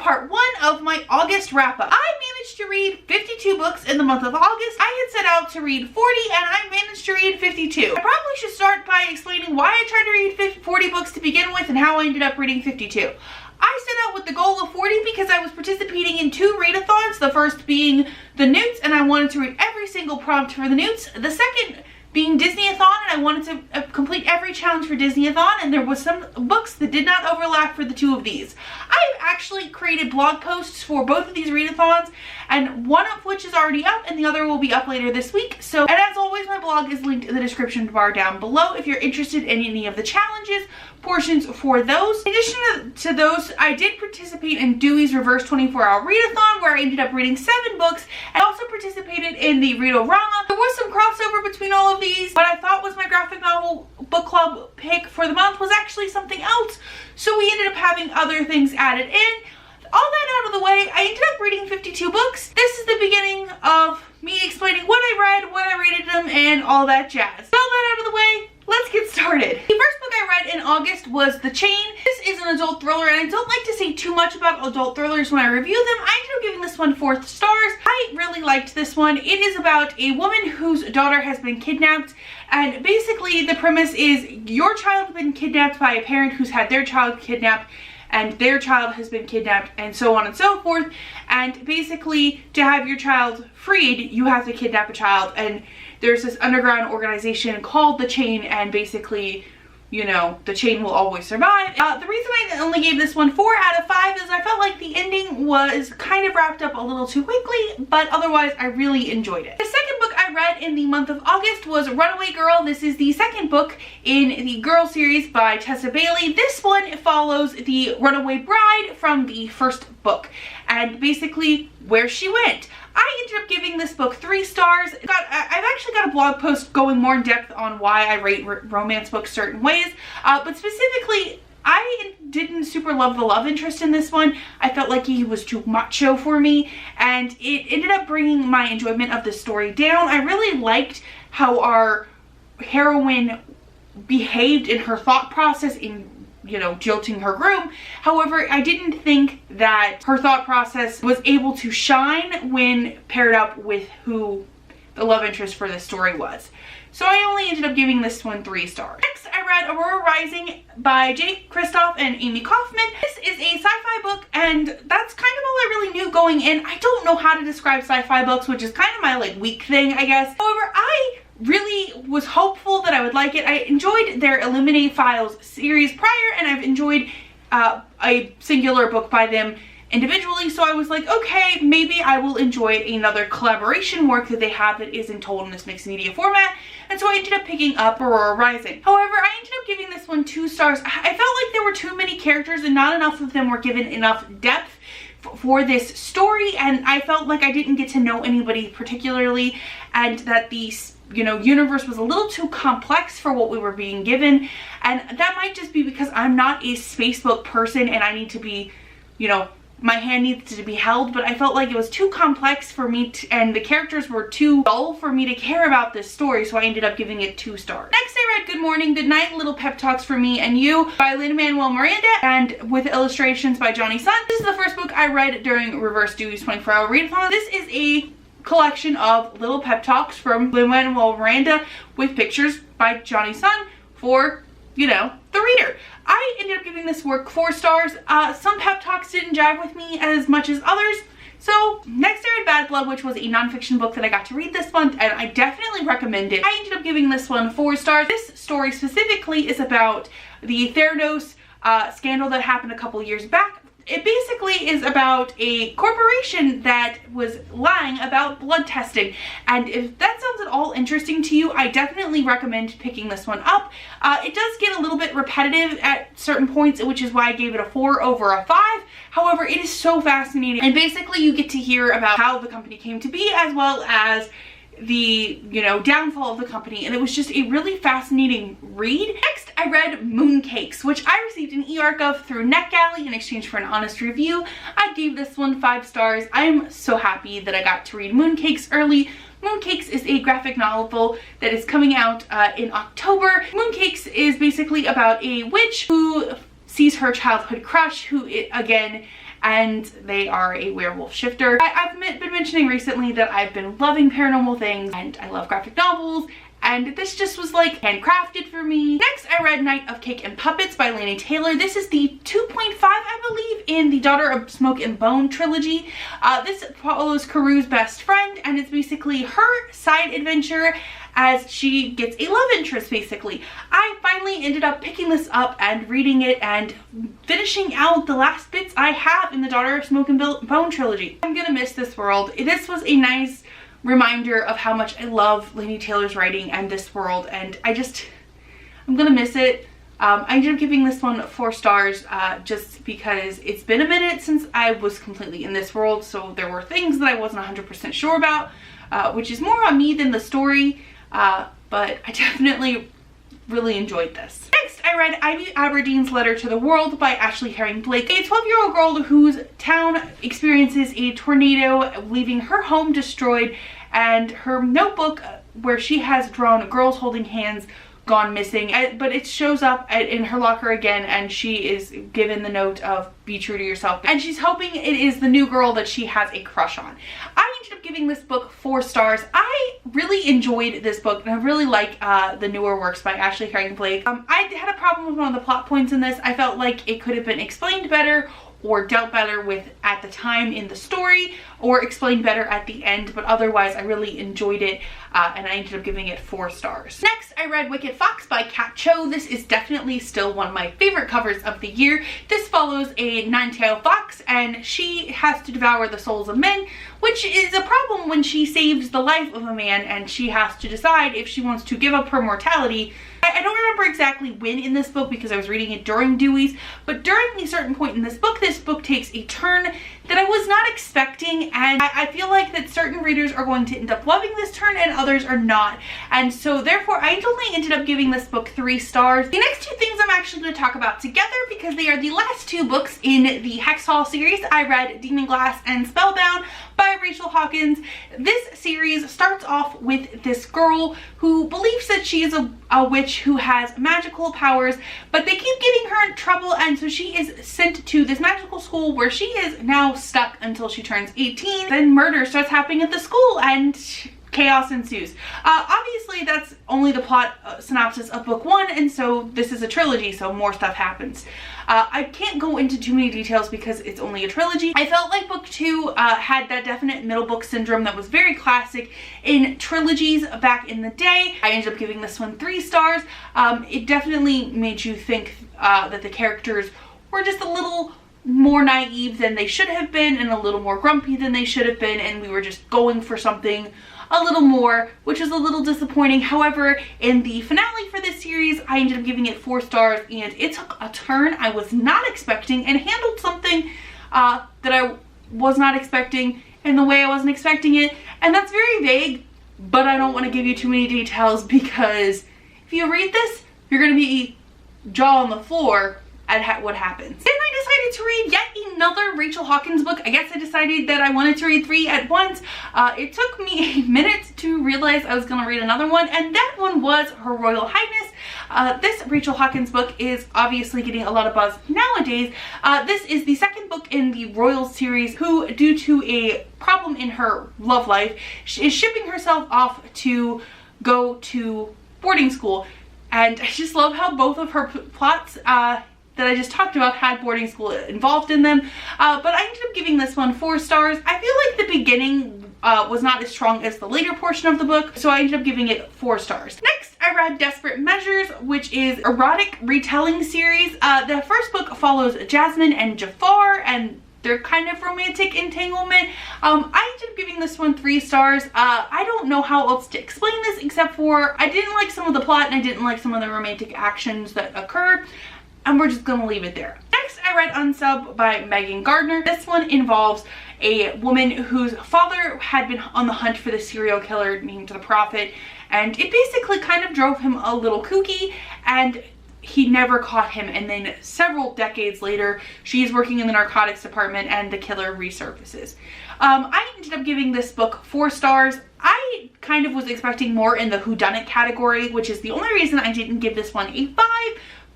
part 1 of my August wrap-up. I managed to read 52 books in the month of August. I had set out to read 40 and I managed to read 52. I probably should start by explaining why I tried to read 40 books to begin with and how I ended up reading 52. I set out with the goal of 40 because I was participating in 2 readathons, the first being the Newts, and I wanted to read every single prompt for the Newts. The second being Disney-a-thon, and I wanted to complete every challenge for Disney-a-thon, and there was some books that did not overlap for the 2 of these. I've actually created blog posts for both of these readathons, and one of which is already up, and the other will be up later this week. So, and as always, my blog is linked in the description bar down below if you're interested in any of the challenges portions for those. In addition to those, I did participate in Dewey's Reverse 24-Hour Readathon, where I ended up reading 7 books, and also participated in the Read-O-Rama. There was some crossover between all of these. What I thought was my graphic novel book club pick for the month was actually something else, so we ended up having other things added in. All that out of the way, I ended up reading 52 books. This is the beginning of me explaining what I read, what I rated them, and all that jazz. With all that out of the way, let's get started. The first book I read in August was The Chain. This is an adult thriller, and I don't like to say too much about adult thrillers when I review them. I ended up giving this one 4 stars. I really liked this one. It is about a woman whose daughter has been kidnapped, and basically the premise is your child has been kidnapped by a parent who's had their child kidnapped, and their child has been kidnapped, and so on and so forth. And basically, to have your child freed, you have to kidnap a child, and there's this underground organization called The Chain, and basically, you know, the chain will always survive. The reason I only gave this one 4 out of 5 is I felt like the ending was kind of wrapped up a little too quickly, but otherwise I really enjoyed it. The second book I read in the month of August was Runaway Girl. This is the second book in the Girl series by Tessa Bailey. This one follows the runaway bride from the first book, and basically where she went. I ended up giving this book 3 stars. I've actually got a blog post going more in depth on why I rate romance books certain ways, but specifically, I didn't super love the love interest in this one. I felt like he was too macho for me, and it ended up bringing my enjoyment of the story down. I really liked how our heroine behaved in her thought process in, you know, jilting her groom. However, I didn't think that her thought process was able to shine when paired up with who the love interest for this story was. So I only ended up giving this one 3 stars. Next, I read Aurora Rising by Jake Kristoff and Amy Kaufman. This is a sci-fi book, and that's kind of all I really knew going in. I don't know how to describe sci-fi books, which is kind of my like weak thing, I guess. However, I really was hopeful that I would like it. I enjoyed their Illuminate Files series prior, and I've enjoyed a singular book by them individually, so I was like, okay, maybe I will enjoy another collaboration work that they have that isn't told in this mixed media format, and so I ended up picking up Aurora Rising. However, I ended up giving this one 2 stars. I felt like there were too many characters and not enough of them were given enough depth for this story, and I felt like I didn't get to know anybody particularly, and that the, you know, universe was a little too complex for what we were being given, and that might just be because I'm not a space book person and I need to be, you know, my hand needs to be held, but I felt like it was too complex for me to, and the characters were too dull for me to care about this story, so I ended up giving it 2 stars. Next, I read Good Morning, Good Night, Little Pep Talks for Me and You by Lin-Manuel Miranda, and with illustrations by Johnny Sun. This is the first book I read during Reverse Dewey's 24-Hour Readathon. This is a collection of little pep talks from Lin-Manuel Miranda with pictures by Johnny Sun for, you know, the reader. I ended up giving this work 4 stars. Some pep talks didn't jive with me as much as others. So next I read Bad Blood, which was a nonfiction book that I got to read this month, and I definitely recommend it. I ended up giving this one 4 stars. This story specifically is about the Theranos scandal that happened a couple years back. It basically is about a corporation that was lying about blood testing, and if that sounds at all interesting to you, I definitely recommend picking this one up. It does get a little bit repetitive at certain points, which is why I gave it a 4 over a 5. However, it is so fascinating, and basically you get to hear about how the company came to be, as well as the, you know, downfall of the company, and it was just a really fascinating read. Next, I read Mooncakes, which I received an e-arc of through NetGalley in exchange for an honest review. I gave this one 5 stars. I'm so happy that I got to read Mooncakes early. Mooncakes is a graphic novel that is coming out in October. Mooncakes is basically about a witch who sees her childhood crush, who again, and they are a werewolf shifter. I've been mentioning recently that I've been loving paranormal things and I love graphic novels, and this just was like handcrafted for me. Next, I read Night of Cake and Puppets by Laini Taylor. This is the 2.5, I believe, in the Daughter of Smoke and Bone trilogy. This follows Karu's best friend, and it's basically her side adventure as she gets a love interest, basically. I finally ended up picking this up and reading it and finishing out the last bits I have in the Daughter of Smoke and Bone trilogy. I'm gonna miss this world. This was a nice reminder of how much I love Laini Taylor's writing and this world, and I'm gonna miss it. I ended up giving this one 4 stars just because it's been a minute since I was completely in this world, so there were things that I wasn't 100% sure about, which is more on me than the story, but I definitely really enjoyed this. Next, I read Ivy Aberdeen's Letter to the World by Ashley Herring Blake, a 12-year-old girl whose town experiences a tornado, leaving her home destroyed, and her notebook where she has drawn girls holding hands gone missing, but it shows up in her locker again, and she is given the note of be true to yourself, and she's hoping it is the new girl that she has a crush on. I ended up giving this book 4 stars. I really enjoyed this book, and I really like the newer works by Ashley Herring Blake. I had a problem with one of the plot points in this. I felt like it could have been explained better or dealt better with at the time in the story, or explained better at the end, but otherwise I really enjoyed it, and I ended up giving it 4 stars. Next, I read Wicked Fox by Kat Cho. This is definitely still one of my favorite covers of the year. This follows a 9-tailed fox, and she has to devour the souls of men, which is a problem when she saves the life of a man, and she has to decide if she wants to give up her mortality. I don't remember exactly when in this book because I was reading it during Dewey's, but during a certain point in this book takes a turn that I was not expecting, and I feel like that certain readers are going to end up loving this turn and others are not, and so therefore I only ended up giving this book 3 stars. The next 2 things I'm actually going to talk about together because they are the last 2 books in the Hex Hall series. I read Demon Glass and Spellbound by Rachel Hawkins. This series starts off with this girl who believes that she is a witch who has magical powers, but they keep getting her in trouble, and so she is sent to this magical school where she is now stuck until she turns 18. Then murder starts happening at the school and chaos ensues. Obviously that's only the plot synopsis of book 1, and so this is a trilogy, so more stuff happens. I can't go into too many details because it's only a trilogy. I felt like book 2 had that definite middle book syndrome that was very classic in trilogies back in the day. I ended up giving this one 3 stars. It definitely made you think that the characters were just a little more naive than they should have been and a little more grumpy than they should have been, and we were just going for something a little more, which is a little disappointing. However, in the finale for this series, I ended up giving it 4 stars, and it took a turn I was not expecting and handled something that I was not expecting in the way I wasn't expecting it. And that's very vague, but I don't want to give you too many details because if you read this, you're going to be jaw on the floor at what happens. Then I decided to read yet another Rachel Hawkins book. I guess I decided that I wanted to read 3 at once. It took me a minute to realize I was going to read another one, and that one was Her Royal Highness. This Rachel Hawkins book is obviously getting a lot of buzz nowadays. This is the 2nd book in the Royal series, who, due to a problem in her love life, is shipping herself off to go to boarding school. And I just love how both of her plots that I just talked about had boarding school involved in them, but I ended up giving this one 4 stars. I feel like the beginning was not as strong as the later portion of the book, so I ended up giving it 4 stars. Next, I read Desperate Measures, which is erotic retelling series. The first book follows Jasmine and Jafar and their kind of romantic entanglement. I ended up giving this one 3 stars. I don't know how else to explain this except for I didn't like some of the plot and I didn't like some of the romantic actions that occurred, and we're just gonna leave it there. Next, I read Unsub by Megan Gardner. This one involves a woman whose father had been on the hunt for the serial killer named the Prophet, and it basically kind of drove him a little kooky, and he never caught him. And then several decades later, she's working in the narcotics department and the killer resurfaces. I ended up giving this book 4 stars. I kind of was expecting more in the whodunit category, which is the only reason I didn't give this one a 5.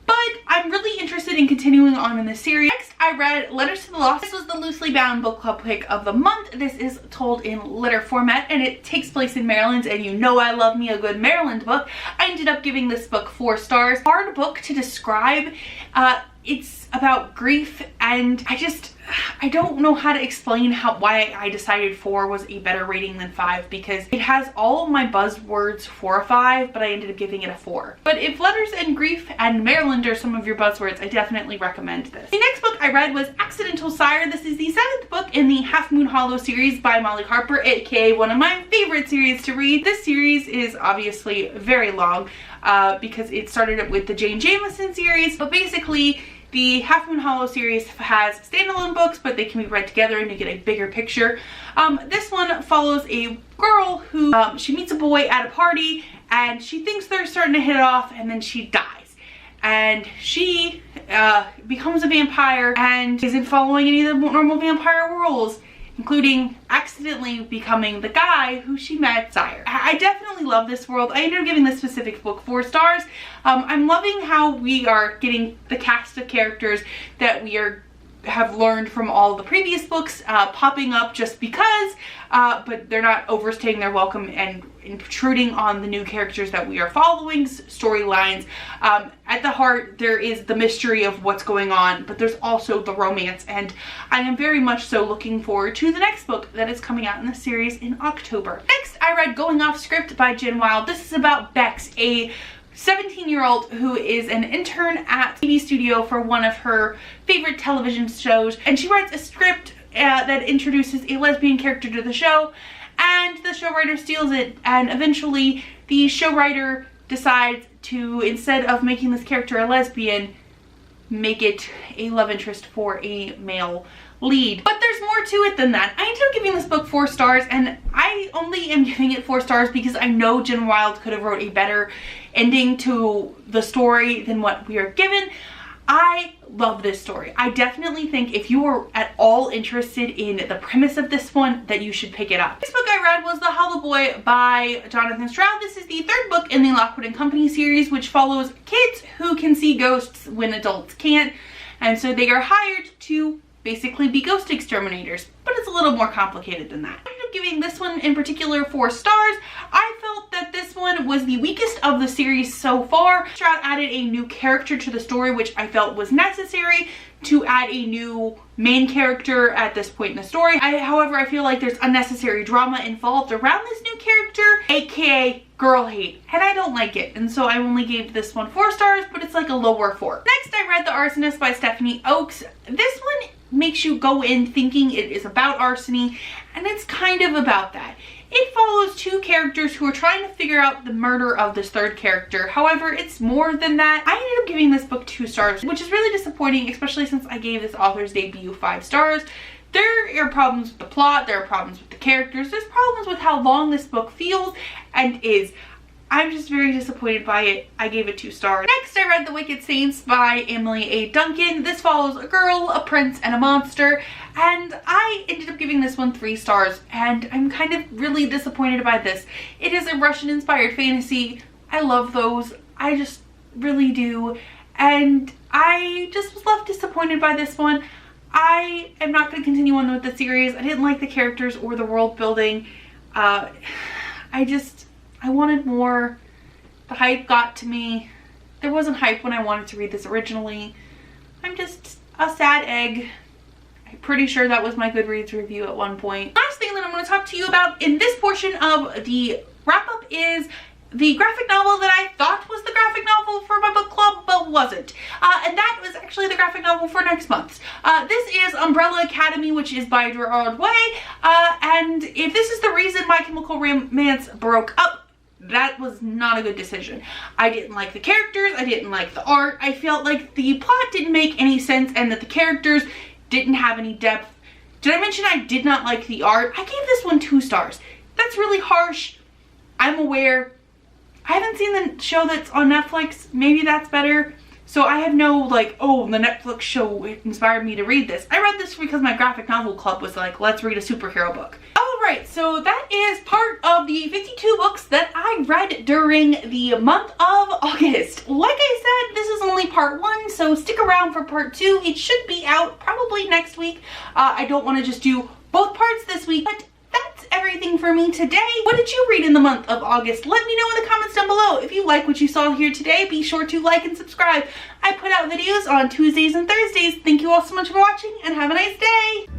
but I'm really interested in continuing on in this series. Next, I read Letters to the Lost. This was the loosely bound book club pick of the month. This is told in letter format and it takes place in Maryland, and you know I love me a good Maryland book. I ended up giving this book 4 stars. Hard book to describe. It's about grief, and I don't know how to explain why I decided 4 was a better rating than 5, because it has all of my buzzwords for a 5, but I ended up giving it a 4. But if letters and grief and Maryland are some of your buzzwords, I definitely recommend this. The next book I read was Accidental Sire. This is the 7th book in the Half Moon Hollow series by Molly Harper, aka one of my favorite series to read. This series is obviously very long because it started with the Jane Jameson series, but basically the Half Moon Hollow series has standalone books, but they can be read together and you get a bigger picture. This one follows a girl who, she meets a boy at a party and she thinks they're starting to hit it off, and then she dies. And she becomes a vampire and isn't following any of the normal vampire rules, including accidentally becoming the guy who she met, Sire. I definitely love this world. I ended up giving this specific book 4 stars. I'm loving how we are getting the cast of characters that we have learned from all the previous books popping up just because, but they're not overstaying their welcome and intruding on the new characters that we are following, storylines. At the heart, there is the mystery of what's going on, but there's also the romance, and I am very much so looking forward to the next book that is coming out in the series in October. Next, I read Going Off Script by Jen Wilde. This is about Bex, a 17-year-old who is an intern at TV studio for one of her favorite television shows, and she writes a script that introduces a lesbian character to the show, and the show writer steals it, and eventually the show writer decides to, instead of making this character a lesbian, make it a love interest for a male lead. But there's more to it than that. I ended up giving this book 4 stars, and I only am giving it 4 stars because I know Jen Wilde could have wrote a better ending to the story than what we are given. I love this story. I definitely think if you are at all interested in the premise of this one, that you should pick it up. This book I read was The Halle Boy by Jonathan Stroud. This is the 3rd book in the Lockwood & Company series, which follows kids who can see ghosts when adults can't, and so they are hired to basically be ghost exterminators, but it's a little more complicated than that. I ended up giving this one in particular 4 stars. I felt that this one was the weakest of the series so far. Stroud added a new character to the story, which I felt was necessary to add a new main character at this point in the story. However, I feel like there's unnecessary drama involved around this new character, aka girl hate, and I don't like it, and so I only gave this one 4 stars, but it's like a lower 4. Next, I read The Arsonist by Stephanie Oakes. This one makes you go in thinking it is about arsony, and it's kind of about that. It follows 2 characters who are trying to figure out the murder of this 3rd character. However, it's more than that. I ended up giving this book 2 stars, which is really disappointing, especially since I gave this author's debut 5 stars. There are problems with the plot, there are problems with the characters, there's problems with how long this book feels and is. I'm just very disappointed by it. I gave it 2 stars. Next, I read The Wicked Saints by Emily A. Duncan. This follows a girl, a prince, and a monster, and I ended up giving this one 3 stars, and I'm kind of really disappointed by this. It is a Russian-inspired fantasy. I love those. I just really do, and I just was left disappointed by this one. I am not going to continue on with the series. I didn't like the characters or the world building. I wanted more. The hype got to me. There wasn't hype when I wanted to read this originally. I'm just a sad egg. I'm pretty sure that was my Goodreads review at one point. Last thing that I'm going to talk to you about in this portion of the wrap-up is the graphic novel that I thought was the graphic novel for my book club, but wasn't. And that was actually the graphic novel for next month. This is Umbrella Academy, which is by Gerard Way. And if this is the reason My Chemical Romance broke up, that was not a good decision. I didn't like the characters, I didn't like the art, I felt like the plot didn't make any sense and that the characters didn't have any depth. Did I mention I did not like the art? I gave this one 2 stars. That's really harsh. I'm aware. I haven't seen the show that's on Netflix. Maybe that's better. So I have no like, oh, the Netflix show inspired me to read this. I read this because my graphic novel club was like, let's read a superhero book. Alright, so that is part of the 52 books that I read during the month of August. Like I said, this is only part 1, so stick around for part 2. It should be out probably next week. I don't want to just do both parts this week, but that's everything for me today. What did you read in the month of August? Let me know in the comments down below. If you like what you saw here today, be sure to like and subscribe. I put out videos on Tuesdays and Thursdays. Thank you all so much for watching and have a nice day.